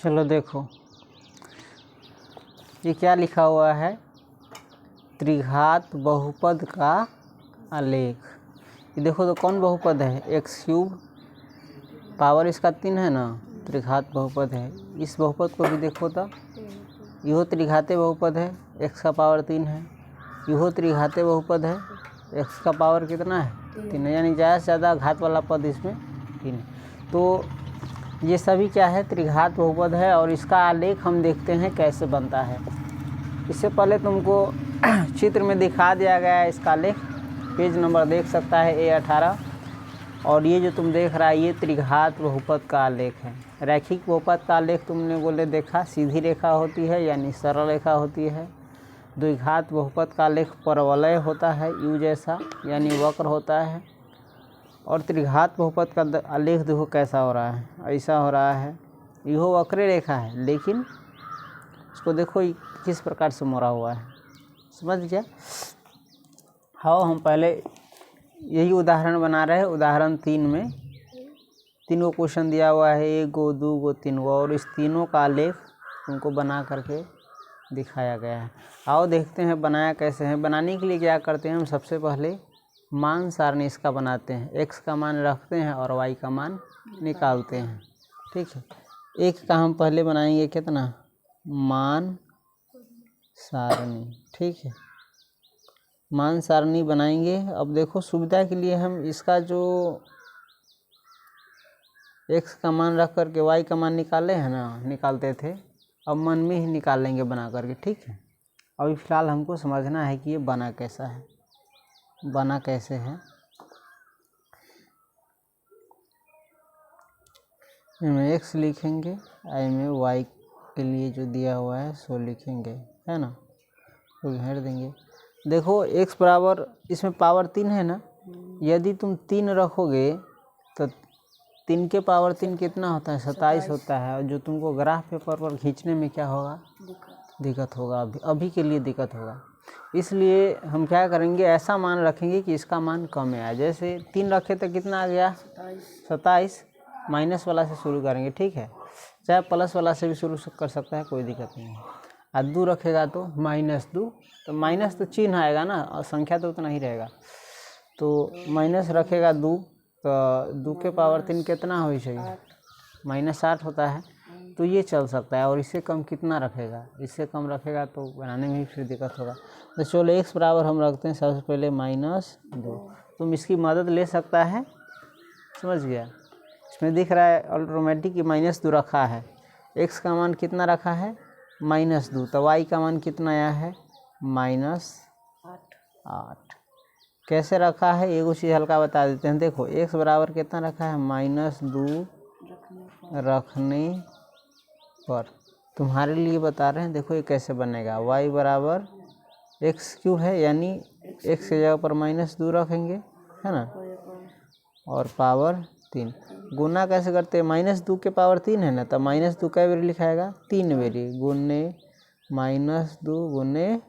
चलो देखो, ये क्या लिखा हुआ है, त्रिघात बहुपद का आलेख। ये देखो तो कौन बहुपद है, x³ पावर इसका 3 है ना, त्रिघात बहुपद है। इस बहुपद को भी देखो तो यहो त्रिघाते बहुपद है, x का पावर 3 है। यहो त्रिघाते बहुपद है, x का पावर कितना है, 3 है, यानी ज़्यादा से ज़्यादा घात वाला पद इसमें 3 है। तो ये सभी क्या है, त्रिघात बहुपद है। और इसका आलेख हम देखते हैं कैसे बनता है। इससे पहले तुमको चित्र में दिखा दिया गया है इसका आलेख, पेज नंबर देख सकता है A18। और ये जो तुम देख रहा है ये त्रिघात बहुपद का आलेख है। रैखिक बहुपद का आलेख तुमने बोले देखा, सीधी रेखा होती है यानी सरल रेखा होती है। द्विघात बहुपद का आलेख परवलय होता है, यू जैसा यानी वक्र होता है। और त्रिघात बहुपद का आलेख देखो कैसा हो रहा है, ऐसा हो रहा है। यह वक्र रेखा है लेकिन इसको देखो किस प्रकार से मोड़ा हुआ है, समझ गया। हाँ, हम पहले यही उदाहरण बना रहे हैं। उदाहरण 3 में 3 गो क्वेश्चन दिया हुआ है, 1 गो 2 गो 3 गो, और इस तीनों का आलेख तुमको बना करके दिखाया गया है। आओ देखते हैं बनाया कैसे है। बनाने के लिए क्या करते हैं हम, सबसे पहले मान सारणी इसका बनाते हैं। x का मान रखते हैं और y का मान निकालते हैं, ठीक है। एक का हम पहले बनाएंगे कितना, मान सारणी, ठीक है। मान सारणी बनाएंगे। अब देखो सुविधा के लिए हम इसका जो x का मान रख करके y का मान निकाले हैं ना, निकालते थे, अब मन में ही निकाल लेंगे बना करके, ठीक है। अभी फ़िलहाल हमको समझना है कि ये बना कैसा है, बना कैसे है। इनमें x लिखेंगे, आई में y के लिए जो दिया हुआ है सो लिखेंगे, है ना, तो घेर देंगे। देखो x बराबर, इसमें पावर 3 है ना, यदि तुम 3 रखोगे तो 3 के पावर 3 कितना होता है, 27 होता है। और जो तुमको ग्राफ पेपर पर खींचने में क्या होगा, दिक्कत होगा, अभी के लिए दिक्कत होगा। इसलिए हम क्या करेंगे, ऐसा मान रखेंगे कि इसका मान कम आए। जैसे 3 रखे तो कितना आ गया, 27, माइनस वाला से शुरू करेंगे, ठीक है। चाहे प्लस वाला से भी शुरू कर सकता है, कोई दिक्कत नहीं है। और 2 रखेगा तो -2, तो माइनस तो चिन्ह आएगा ना, और संख्या तो उतना ही रहेगा। तो माइनस रखेगा 2, तो 2 के पावर 3 कितना हो चाहिए, -8 होता है। तो ये चल सकता है। और इससे कम कितना रखेगा, इससे कम रखेगा तो बनाने में भी फिर दिक्कत होगा। तो चलो x बराबर हम रखते हैं सबसे पहले -2। तुम इसकी मदद ले सकता है, समझ गया। इसमें दिख रहा है ऑटोमेटिक -2 रखा है। x का मान कितना रखा है, -2, तो y का मान कितना आया है, -8। कैसे रखा है, एक चीज़ हल्का बता देते हैं। देखो x बराबर कितना रखा है, -2 रखने पर, तुम्हारे लिए बता रहे हैं। देखो ये कैसे बनेगा, y बराबर x³ है, यानी x की जगह पर -2 रखेंगे, है ना, और पावर 3। गुना कैसे करते हैं, -2 के पावर 3 है ना, तो -2 कै बेरी लिखाएगा, 3 बेरी, गुने -2 गुने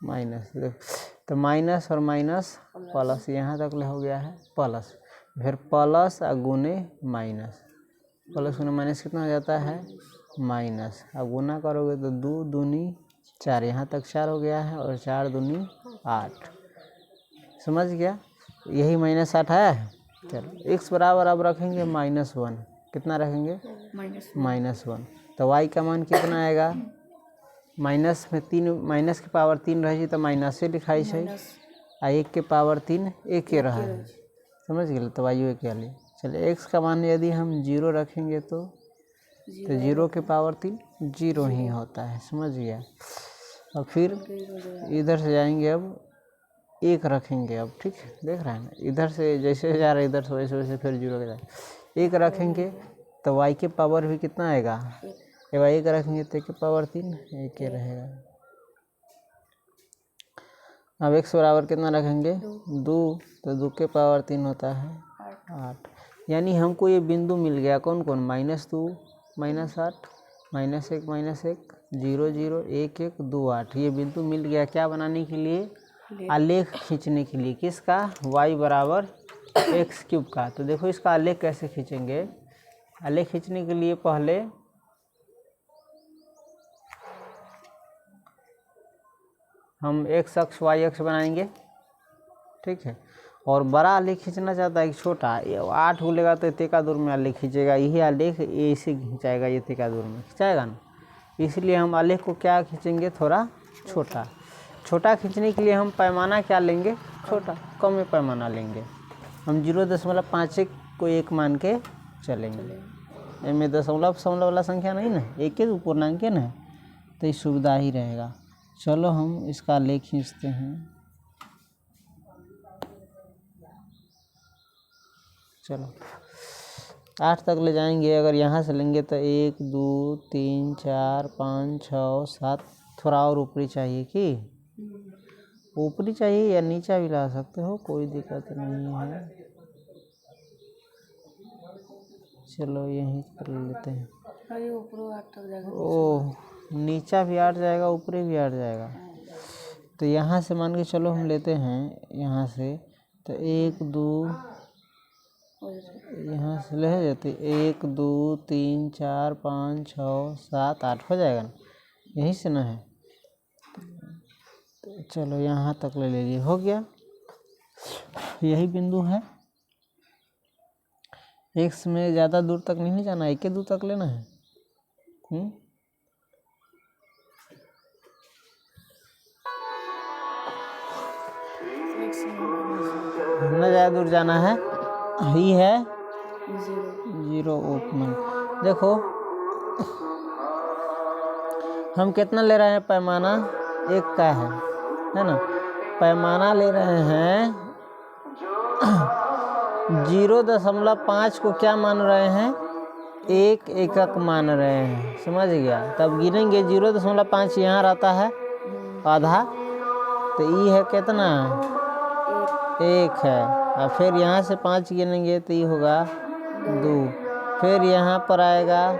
माइनस, तो माइनस और माइनस प्लस, यहाँ तक हो गया है प्लस, फिर प्लस और गुने माइनस, प्लस गुने माइनस कितना हो जाता है, माइनस। अब गुना करोगे तो 2 दूनी 4, यहाँ तक 4 हो गया है, और 4 दूनी 8, समझ गया। यही -8 है। चलो x बराबर अब रखेंगे -1, कितना रखेंगे, -1। तो y का मान कितना आएगा, माइनस में 3, माइनस के पावर 3 रही तो माइनस से लिखाई है, आ 1 के पावर 3 1 के रहा है, समझ गए। तो वायु एक वाली। चलिए x का मान यदि हम 0 रखेंगे तो 0 के पावर 3 0 ही होता है, समझ गया। और फिर इधर से जाएंगे, अब 1 रखेंगे, अब ठीक है, देख रहे हैं ना, इधर से जैसे जा रहे इधर से वैसे वैसे फिर 0 के जाए 1 रखेंगे तो y के पावर भी कितना आएगा, जब 1 रखेंगे तो 1 के पावर 3 1 के रहेगा। अब x बराबर कितना रखेंगे, 2, तो 2 के पावर 3 होता है 8। यानी हमको ये बिंदु मिल गया, कौन कौन, -2 -8 -1 -1 0 0 1 1 2 8, ये बिंदु मिल गया। क्या बनाने के लिए, आलेख खींचने के लिए, किसका, y बराबर x³ का। तो देखो इसका आलेख कैसे खींचेंगे। आलेख खींचने के लिए पहले हम एक्स अक्ष वाई अक्ष बनाएंगे, ठीक है। और बड़ा आलेख खींचना चाहता है कि छोटा, ये 8 बोलेगा तो इतने का दूर में आलेख खींचेगा, यही आलेख ये इसे खींचाएगा, ये इतने का दूर में खींचाएगा ना। इसलिए हम आलेख को क्या खींचेंगे, थोड़ा छोटा। छोटा खींचने के लिए हम पैमाना क्या लेंगे, छोटा, कम में पैमाना लेंगे। हम 0.5 को 1 मान के चलेंगे। इनमें दशमलव दशमलव वाला संख्या नहीं ना, एक ही पूर्णांक है ना, तो ये सुविधा ही रहेगा। चलो हम इसका आलेख खींचते हैं। चलो 8 तक ले जाएंगे। अगर यहाँ से लेंगे तो 1 2 3 4 5 6 7, थोड़ा और ऊपरी चाहिए कि ऊपरी चाहिए या नीचा भी ला सकते हो, कोई दिक्कत नहीं है। चलो यहीं कर लेते हैं। ओह, नीचा भी 8 जाएगा, ऊपरी भी 8 जाएगा। तो यहाँ से मान के चलो हम लेते हैं, यहाँ से तो 1 2, यहाँ से ले जाते 1 2 3 4 5 6 7 8 हो जाएगा ना, यहीं से ना है। तो चलो यहाँ तक ले लीजिए, हो गया, यही बिंदु है। एक्स में ज़्यादा दूर तक नहीं जाना, एक ही दूर तक लेना है। ना ज़्यादा दूर जाना है, ही है 0 ओपन। देखो हम कितना ले रहे हैं, पैमाना 1 का है ना। पैमाना ले रहे हैं 0.5 को क्या मान रहे हैं, 1 एकक मान रहे हैं, समझ गया। तब गिनेंगे 0.5 यहाँ रहता है आधा, तो ये है कितना, 1 है। और फिर यहाँ से 5 गिनेंगे तो ये होगा 2, फिर यहाँ पर आएगा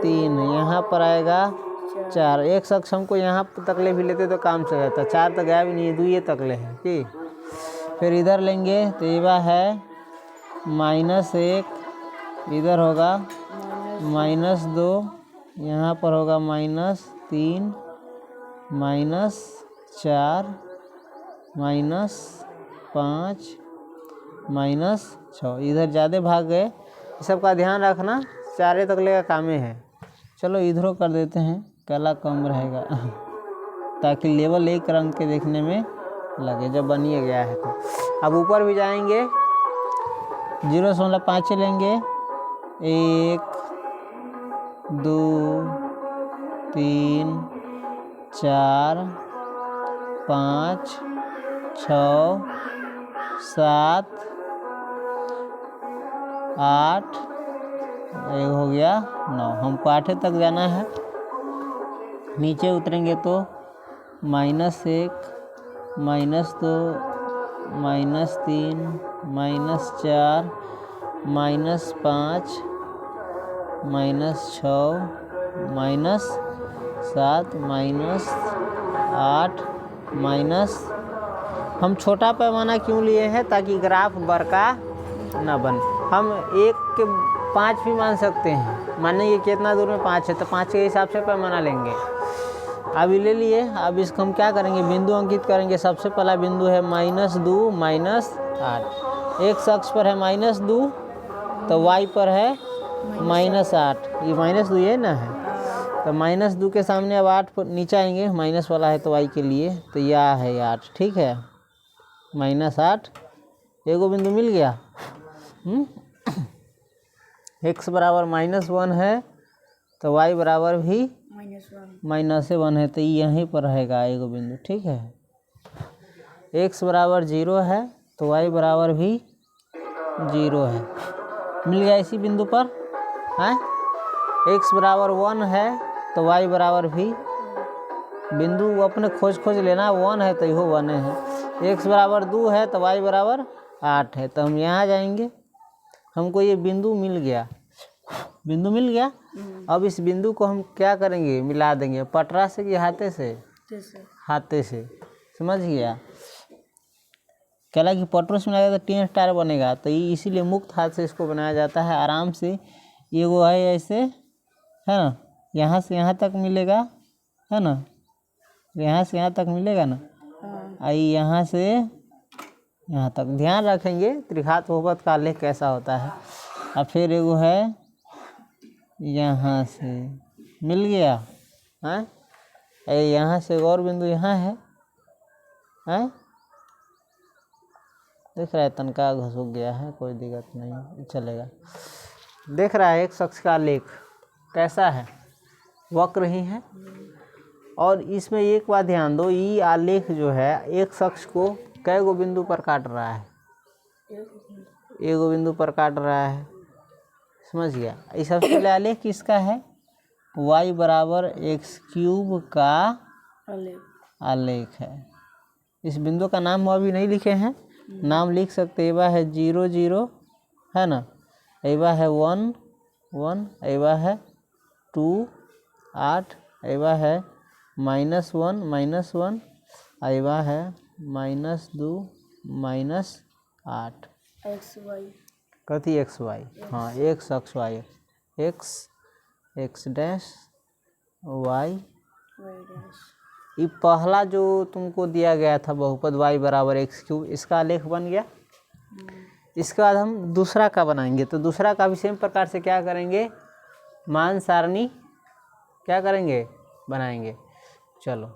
3, यहाँ पर आएगा 4। एक शख्स हमको यहाँ तक ले भी लेते तो काम से जाता, 4 तक गया भी नहीं, 2 ये तक ले है कि। फिर इधर लेंगे तो ये है -1, इधर होगा -2, यहाँ पर होगा -3, -4, -5, -6। इधर ज़्यादा भाग गए, सबका ध्यान रखना, 4 तक लेगा कामे है। चलो इधरों कर देते हैं, काला कम रहेगा ताकि लेवल एक रंग के देखने में लगे जब बनिए गया है। तो अब ऊपर भी जाएंगे, 0.5 लेंगे, 1 2 3 4 5 6 7 8, एक हो गया 9। हमको 8 तक जाना है। नीचे उतरेंगे तो -1 -2 -3 -4 -5 -6 -7 -8 हम छोटा पैमाना क्यों लिए हैं, ताकि ग्राफ बड़का ना बन। हम 1 के 5 भी मान सकते हैं, मानेंगे कितना दूर में 5 है तो 5 के हिसाब से पैमाना लेंगे। अभी ले लिए, अब इसको हम क्या करेंगे, बिंदु अंकित करेंगे। सबसे पहला बिंदु है -2 -8। एक अक्ष पर है -2 तो y पर है -8, ये -2 है ना है, तो -2 के सामने अब 8 पर नीचे आएंगे, माइनस वाला है तो y के लिए, तो यह है 8, ठीक है, -8। एगो बिंदु मिल गया। x बराबर -1 है तो y बराबर भी -1 है, तो यहीं पर रहेगा एगो बिंदु, ठीक है। x बराबर 0 है तो y बराबर भी 0 है, मिल गया इसी बिंदु पर है। x बराबर 1 है तो y बराबर भी, बिंदु अपने खोज लेना, 1 है तो यहो 1 है। x बराबर 2 है तो y बराबर 8 है, तो हम यहाँ जाएंगे, हमको ये बिंदु मिल गया, बिंदु मिल गया। अब इस बिंदु को हम क्या करेंगे, मिला देंगे, पटरा से कि हाथे से, हाथे से, समझ गया। कहला कि पटरों से मिलाएगा तो 10 स्टार बनेगा, तो ये इसीलिए मुक्त हाथ से इसको बनाया जाता है, आराम से। ये वो है ऐसे, है ना, यहाँ से यहाँ तक मिलेगा, है ना, यहाँ से यहाँ तक मिलेगा ना, आई यहाँ से यहाँ तक ध्यान रखेंगे त्रिघात बहुपद का आलेख कैसा होता है। और फिर एगो है यहाँ से मिल गया है, यहाँ से और बिंदु यहाँ है देख रहा है, तनका घसुक गया है, कोई दिक्कत नहीं चलेगा। देख रहा है एक शख्स का आलेख कैसा है, वक्र ही है। और इसमें एक बात ध्यान दो, ये आलेख जो है एक शख्स को कै गो बिंदु पर काट रहा है, एक गो बिंदु पर काट रहा है, समझ गया। इस सबसे पहले आलेख किसका है, y बराबर x³ का आलेख है। इस बिंदु का नाम अभी नहीं लिखे हैं, नाम लिख सकते। एवा है 0 0 है ना, एवा है 1 1, एवा है 2 8, एवा है -1 -1, एवा है -2 -8 कथी xy, हाँ x अक्ष y, x डैश y। ये पहला जो तुमको दिया गया था बहुपद y बराबर x³, इसका आलेख बन गया। इसके बाद हम दूसरा का बनाएंगे, तो दूसरा का भी सेम प्रकार से क्या करेंगे, मान सारणी क्या करेंगे, बनाएंगे। चलो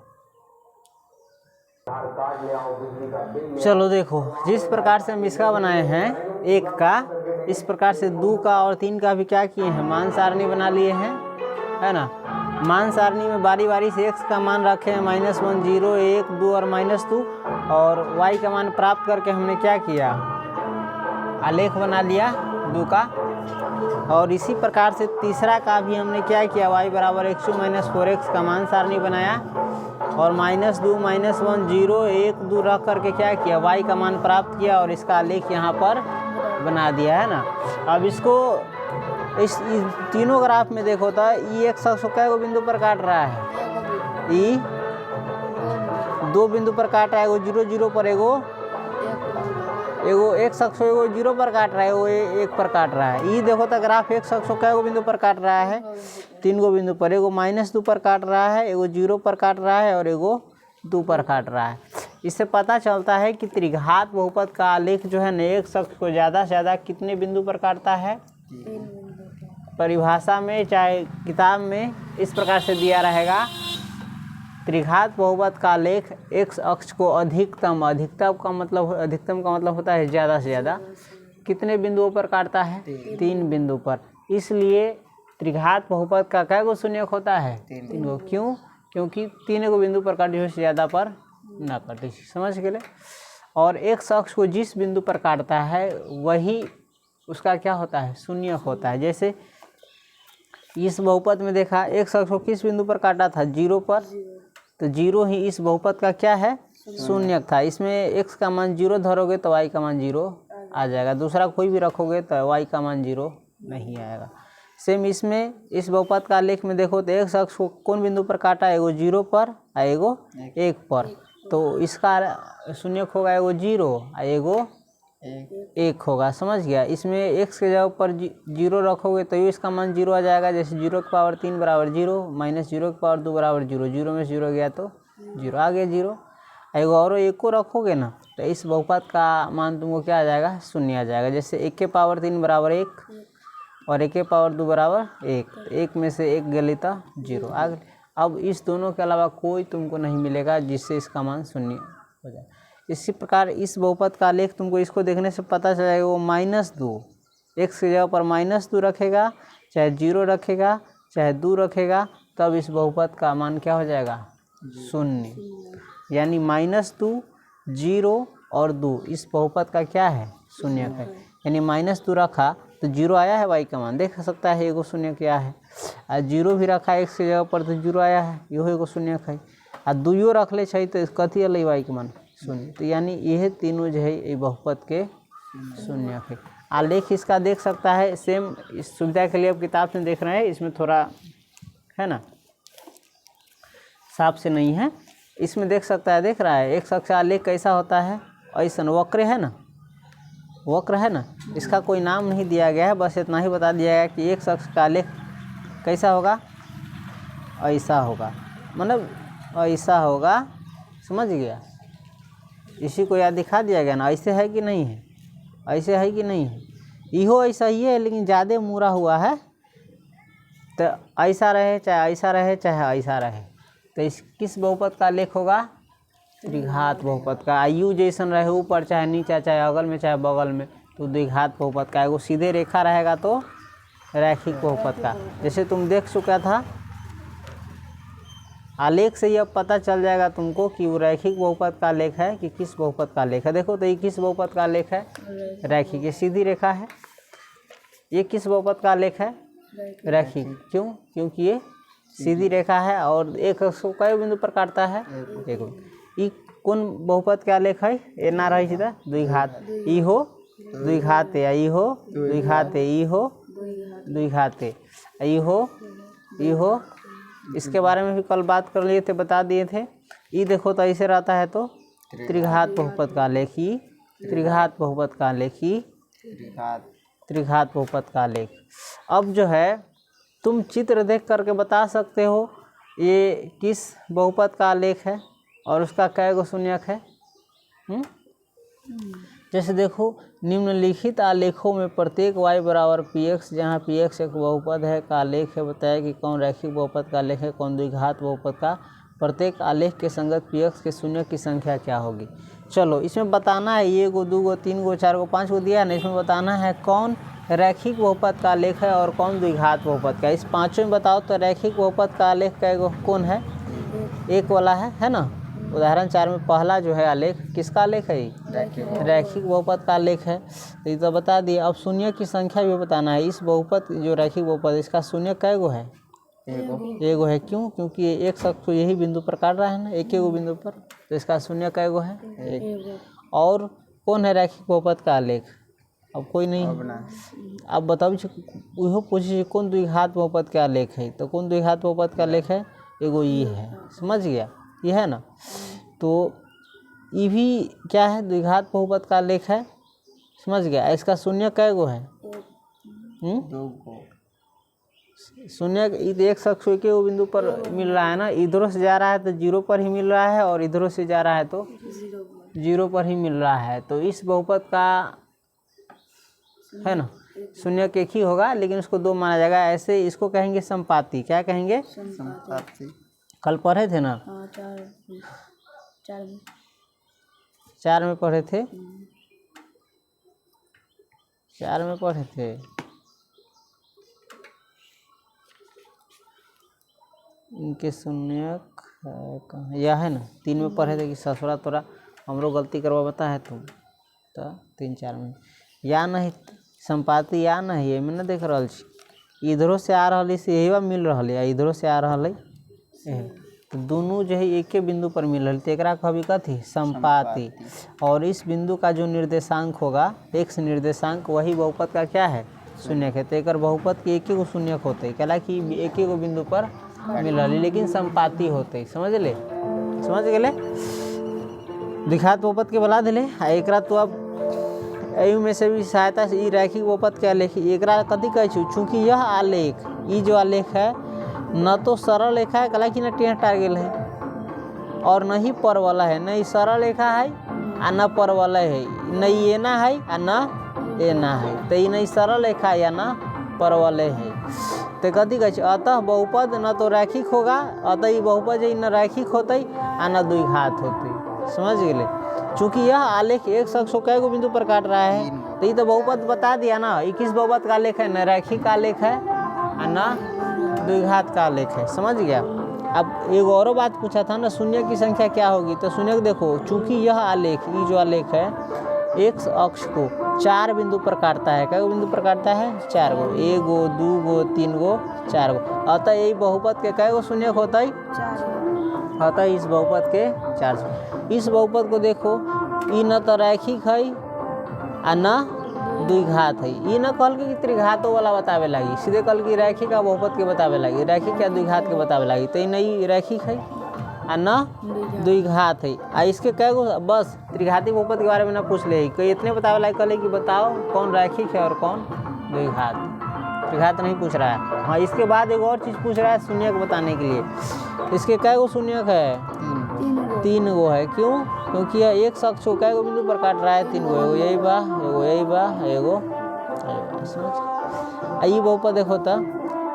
देखो, जिस प्रकार से हम इसका बनाए हैं एक का, इस प्रकार से 2 का और 3 का भी क्या किए हैं, मान सारणी बना लिए हैं, है ना। मान सारणी में बारी बारी से x का मान रखे हैं, -1 0 1 2 और -2, और y का मान प्राप्त करके हमने क्या किया, आलेख बना लिया 2 का। और इसी प्रकार से तीसरा का भी हमने क्या किया, y बराबर x2 - 4x का मान सारणी बनाया, और -2 -1 0 1 2 रख करके क्या किया, y का मान प्राप्त किया, और इसका आलेख यहाँ पर बना दिया, है ना। अब इसको इस तीनों ग्राफ में देखो तो ई एक शख्स को कै गो बिंदु पर काट रहा है, ई 2 बिंदु पर काट रहा है, एगो 0 0 पर, एगो एक शख्स को एगो 0 पर काट रहा है, एगो 1 पर काट रहा है। ई देखो तो ग्राफ एक शख्स को कै गो बिंदु पर काट रहा है, 3 गो बिंदु पर, एगो -2 पर काट रहा है, एगो 0 पर काट रहा है, और एगो 2 पर काट रहा है। इससे पता चलता है कि त्रिघात बहुपद का आलेख जो है न, एक शख्स को ज़्यादा से ज़्यादा कितने बिंदु पर काटता है। परिभाषा में चाहे किताब में इस प्रकार से दिया रहेगा, त्रिघात बहुपद का आलेख x अक्ष को अधिकतम का मतलब होता है ज़्यादा से ज़्यादा कितने बिंदुओं पर काटता है, 3 बिंदु पर। इसलिए त्रिघात बहुपद का कै गो शून्यक होता है, 3 गो। क्यों, क्योंकि 3 गो बिंदु पर काटी हो, ज़्यादा पर ना काटी, समझ गए। और एक शख्स को जिस बिंदु पर काटता है वही उसका क्या होता है, शून्यक होता है। जैसे इस बहुपद में देखा, एक शख्स को किस बिंदु पर काटा था, 0 पर, तो 0 ही इस बहुपद का क्या है, शून्यक था। इसमें x का मान 0 धरोगे तो y का मान 0 आ जाएगा, दूसरा कोई भी रखोगे तो y का मान 0 नहीं आएगा। सेम इसमें इस बहुपद का आलेख में देखो तो एक शख्स को कौन बिंदु पर काटा, एगो 0 पर और एगो 1 पर, तो इसका शून्यक होगा एगो 0 और एगो 1 होगा, समझ गया। इसमें x के जगह पर 0 रखोगे तो इसका मान 0 आ जाएगा। जैसे 0 की पावर 3 बराबर 0, -0 की पावर 2 बराबर 0, 0 में 0 गया तो 0 आ गया 0। एगो और 1 को रखोगे ना तो इस बहुपद का मान तुमको क्या आ जाएगा, 0 आ जाएगा। जैसे 1 के पावर 3 बराबर 1 और 1 के पावर 2 बराबर 1, तो 1 में से 1 गली तो 0 आ गया। अब इस दोनों के अलावा कोई तुमको नहीं मिलेगा जिससे इसका मान 0 हो जाए। इसी प्रकार इस बहुपद का आलेख तुमको इसको देखने से पता चल जाएगा, वो -2 x की जगह पर -2 रखेगा, चाहे 0 रखेगा, चाहे 2 रखेगा, तब इस बहुपद का मान क्या हो जाएगा, 0। यानी -2 0 और 2 इस बहुपद का क्या है, शून्यक है। यानी -2 रखा तो 0 आया है, y का मान देख सकता है एगो शून्य क्या है। और 0 भी रखा x की जगह पर तो 0 आया है, इहो एगो शून्यक है। और 2 रख ले छै तो कथी अल y के मान 0। तो यानी यह तीनों जो है ये बहुपद के शून्यक है। आलेख इसका देख सकता है, सेम इस सुविधा के लिए अब किताब से देख रहे हैं, इसमें थोड़ा है ना साफ से नहीं है, इसमें देख सकता है, देख रहा है एक शख्स का आलेख कैसा होता है, ऐसा वक्र है ना, वक्र है ना। इसका कोई नाम नहीं दिया गया है, बस इतना ही बता दिया गया कि एक शख्स का आलेख कैसा होगा, ऐसा होगा, मतलब ऐसा होगा, समझ गया। इसी को याद दिखा दिया गया ना। ऐसे है कि नहीं है, ऐसे है कि नहीं है, इहो ऐसा ही है लेकिन ज़्यादा मुड़ा हुआ है। तो ऐसा रहे चाहे ऐसा रहे चाहे ऐसा रहे, तो इस किस बहुपद का लेख होगा? त्रिघात बहुपद का। आयु जैसन रहे ऊपर चाहे नीचे चाहे अगल में चाहे बगल में, तो द्विघात बहुपद का। एगो सीधे रेखा रहेगा तो रैखिक बहुपद का। जैसे तुम देख चुका था, आलेख से ही अब पता चल जाएगा तुमको कि वो रैखिक बहुपद का लेख है कि किस बहुपद का लेख है। देखो तो ये किस बहुपद का लेख है? रैखिक। ये सीधी रेखा है। ये किस बहुपद का लेख है? रैखिक। क्यों? क्योंकि ये सीधी रेखा है और एक सौ कई बिंदु पर काटता है? एक। ये कौन बहुपद का लेख है? ए ना रही सीधा द्विघात। ई हो द्विघात, ई हो द्विघात, ई हो द्विघात, ई हो। इसके बारे में भी कल बात कर लिए थे, बता दिए थे। ई देखो तो ऐसे रहता है तो त्रिघात बहुपद का लेख। ई त्रिघात बहुपद का लेख, ई त्रिघात बहुपद का लेख। अब जो है तुम चित्र देख करके बता सकते हो ये किस बहुपद का लेख है और उसका कै गो शून्यक है। जैसे देखो, निम्नलिखित आलेखों में प्रत्येक y बराबर px, जहाँ px एक बहुपद है का आलेख है, बताया कि कौन रैखिक बहुपद का आलेख है, कौन द्विघात बहुपद का। प्रत्येक आलेख के संगत px के शून्य की संख्या क्या होगी। चलो इसमें बताना है, ये गो दो गो तीन गो चार गो पाँच गो दिया है ना, इसमें बताना है कौन रैखिक बहुपद का आलेख है और कौन द्विघात बहुपद का। इस पाँचों में बताओ तो रैखिक बहुपद का आलेख का एगो कौन है? एक वाला है ना। उदाहरण 4 में पहला जो है आलेख किसका आलेख है? रैखिक बहुपद का आलेख है। तो ये तो बता दिए। अब शून्य की संख्या भी बताना है। इस बहुपद जो रैखिक बहुपद इसका शून्य कै गो है? एगो है। क्यों? क्योंकि ये एक शख्स तो यही बिंदु पर काट रहा है ना, एक एगो बिंदु पर, तो इसका शून्य कै गो है? एक। और कौन है रैखिक बहुपद का आलेख? अब कोई नहीं। अब बताओ इहो पूछिए कौन द्विघात बहुपद का आलेख है, तो कौन द्विघात बहुपद का आलेख है? एगो ये है। समझ गया? ये है ना। तो ये भी क्या है? द्विघात बहुपद का लेख है। समझ गया? इसका शून्य कै गो है? दो गो। शून्य एक शख्स एक गो बिंदु पर मिल रहा है ना, इधरों से जा रहा है तो 0 पर ही मिल रहा है और इधरों से जा रहा है तो 0 पर ही मिल रहा है। तो इस बहुपद का है ना शून्य एक ही होगा, लेकिन उसको दो माना जाएगा। ऐसे इसको कहेंगे संपाती। क्या कहेंगे? संपाती। कल पढ़े थे ना? चार में पढ़े थे। 4 में पढ़े थे। इनके शून्यक है कहाँ? यह है ना। 3 में पढ़े थे कि ससुरा तोरा हमरो गलती करवा बता है तुम, तो 3 4 में या नहीं संपाति या नहीं है। मैंने देख रहा छी इधरों से आ रहा से यही मिल रहा है, इधरों से आ रहा है, तो दोनों जो है एक ही बिंदु पर मिल रही, तो एकरा कभी कथी? संपाति। और इस बिंदु का जो निर्देशांक होगा x निर्देशांक, वही बहुपद का क्या है? शून्यक है। तो एक बहुपद के एक ही गो शून्यक होते, कहला कि एक ही गो बिंदु पर मिल रही लेकिन संपाति होते। समझ ले? समझ गए? द्विघात बहुपद के बता दिले। एकरा तो अब एयू में से भी सहायता से ई रैखिक बहुपद के आलेख एकरा कथी कहे छी? चूँकि यह आलेख, ई जो आलेख है न तो सरल रेखा है, कला कि न टेढ़ टारगेल है और न ही परवलय है। न ही सरल रेखा है आ न परवलय है, न ही एना है आ न एना है। तो ये नहीं सरल रेखा या न परवलय है। तो कथी कहे? अतः बहुपद न तो रैखिक होगा, अतः ये बहुपद न रैखिक होते आ न द्विघात होते। समझ गए? चूँकि यह आलेख एक शख्स को कई गो बिंदु पर काट रहा है, तो ये तो बहुपद बता दिया ना। ये किस बहुपद का आलेख है? न रैखिक का आलेख है आ न द्विघात का आलेख है। समझ गया? अब एक और बात पूछा था ना, शून्य की संख्या क्या होगी? तो शून्य देखो, चूंकि यह आलेख, ये जो आलेख है एक अक्ष को 4 बिंदु पर काटता है। कई बिंदु पर काटता है? 4 गो। 1 गो 2 गो 3 गो 4 गो। अतः यही बहुपद के कई गो शून्य होता है? 4। अतः इस बहुपद के 4। इस बहुपद को देखो, ई न तो रैखिक है आ न द्विघात है। ये न कल कि त्रिघातों वाला बतावे लगी, सीधे कल की रैखिक आ बहुपद के बतावे लगी, रैखिक या द्विघात के बतावे लगी। तो ये नहीं रैखिक है आ न द्विघात है। आ इसके कई गो बस त्रिघाती बहुपद के बारे में ना पूछ ले, कोई इतने बतावे लगे कल कि बताओ कौन रैखिक है और कौन द्विघात। त्रिघात नहीं पूछ रहा है। हाँ, इसके बाद एक और चीज़ पूछ रहा है शून्यक बताने के लिए। इसके कई गो शून्यक है? 3 गो है। क्यों? क्योंकि यह एक शख्स को कई गो बिंदु पर काट रहा है, 3 गो, एगो यही बा, एगो यही बा, एगो समझ। ई बहुपद देखो तो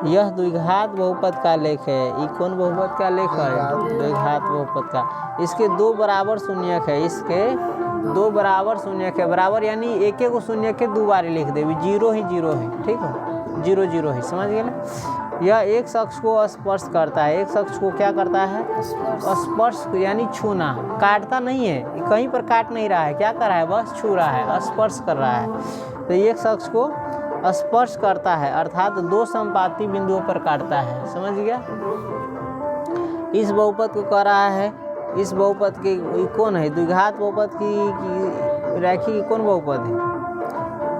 यह द्विघात बहुपद का लेख है। ये कौन बहुपद का लेख है? द्विघात बहुपद का। इसके 2 बराबर शून्यक है, इसके 2 बराबर शून्यक है। बराबर यानी एक एक शून्य के 2 बार लिख दे, 0 ही 0 है, ठीक है, 0 0 है, समझ गए ना। यह एक शख्स को स्पर्श करता है। एक शख्स को क्या करता है? स्पर्श यानी छूना, काटता नहीं है, कहीं पर काट नहीं रहा है, क्या कर रहा है? बस छू रहा है, स्पर्श कर रहा है। तो एक शख्स को स्पर्श करता है अर्थात 2 संपाती बिंदुओं पर काटता है, समझ गया। इस बहुपद को कह रहा है, इस बहुपद के कौन है? द्विघात बहुपद की रेखी की कौन बहुपद है?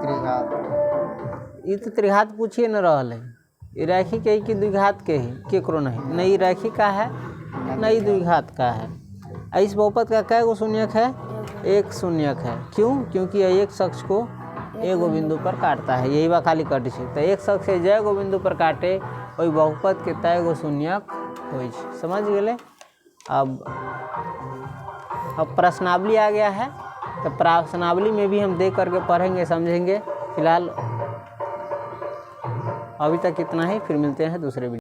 त्रिघात। ये तो त्रिघात पूछिए न रहल है, ये रेखी के कि द्विघात के है? केकरो नहीं रेखी का है, नहीं द्विघात का है। इस बहुपद का कै गो शून्यक है? 1 शून्यक है। क्यों? क्योंकि यह एक शख्स को एगो बिंदु पर काटता है, यही बा खाली कट छै। तो एक शख्स से जय गो बिंदु पर काटे वही बहुपद के तय गो शून्यक हो, समझ गए। अब प्रश्नावली आ गया है, तो प्रश्नावली में भी हम देख करके पढ़ेंगे, समझेंगे। फिलहाल अभी तक इतना ही, फिर मिलते हैं दूसरे वीडियो।